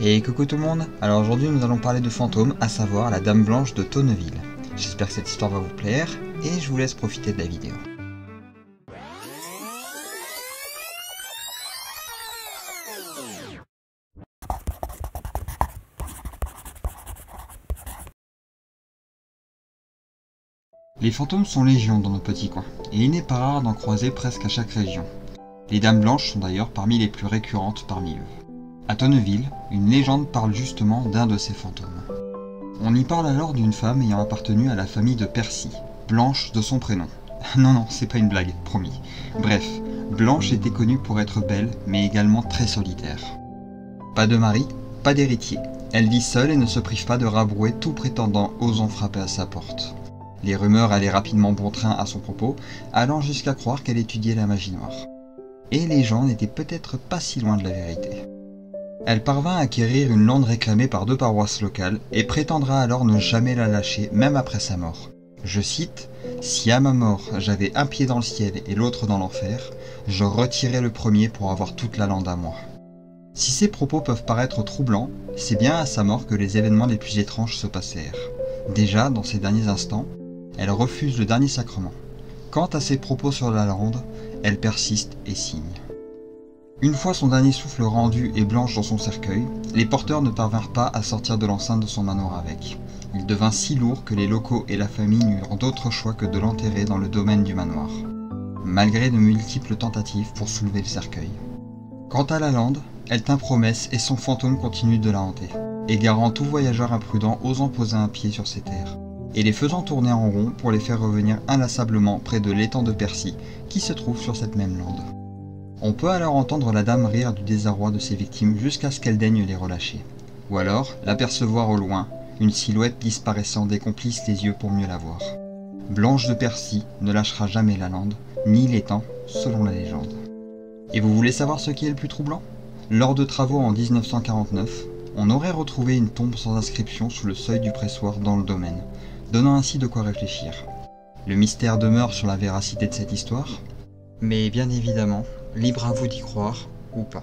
Et coucou tout le monde. Alors aujourd'hui nous allons parler de fantômes, à savoir la Dame Blanche de Tonneville. J'espère que cette histoire va vous plaire, et je vous laisse profiter de la vidéo. Les fantômes sont légion dans nos petits coins, et il n'est pas rare d'en croiser presque à chaque région. Les Dames Blanches sont d'ailleurs parmi les plus récurrentes parmi eux. À Tonneville, une légende parle justement d'un de ces fantômes. On y parle alors d'une femme ayant appartenu à la famille de Percy, Blanche de son prénom. Non, c'est pas une blague, promis. Bref, Blanche était connue pour être belle, mais également très solitaire. Pas de mari, pas d'héritier. Elle vit seule et ne se prive pas de rabrouer tout prétendant osant frapper à sa porte. Les rumeurs allaient rapidement bon train à son propos, allant jusqu'à croire qu'elle étudiait la magie noire. Et les gens n'étaient peut-être pas si loin de la vérité. Elle parvint à acquérir une lande réclamée par 2 paroisses locales et prétendra alors ne jamais la lâcher, même après sa mort. Je cite « Si à ma mort j'avais un pied dans le ciel et l'autre dans l'enfer, je retirais le premier pour avoir toute la lande à moi. » Si ces propos peuvent paraître troublants, c'est bien à sa mort que les événements les plus étranges se passèrent. Déjà, dans ces derniers instants, elle refuse le dernier sacrement. Quant à ses propos sur la lande, elle persiste et signe. Une fois son dernier souffle rendu et Blanche dans son cercueil, les porteurs ne parvinrent pas à sortir de l'enceinte de son manoir avec. Il devint si lourd que les locaux et la famille n'eurent d'autre choix que de l'enterrer dans le domaine du manoir, malgré de multiples tentatives pour soulever le cercueil. Quant à la lande, elle tint promesse et son fantôme continue de la hanter, égarant tout voyageur imprudent osant poser un pied sur ces terres, et les faisant tourner en rond pour les faire revenir inlassablement près de l'étang de Percy, qui se trouve sur cette même lande. On peut alors entendre la dame rire du désarroi de ses victimes jusqu'à ce qu'elle daigne les relâcher, ou alors l'apercevoir au loin, une silhouette disparaissant dès qu'on plisse les yeux pour mieux la voir. Blanche de Percy ne lâchera jamais la lande, ni l'étang, selon la légende. Et vous voulez savoir ce qui est le plus troublant ? Lors de travaux en 1949, on aurait retrouvé une tombe sans inscription sous le seuil du pressoir dans le domaine, donnant ainsi de quoi réfléchir. Le mystère demeure sur la véracité de cette histoire, mais bien évidemment, libre à vous d'y croire ou pas.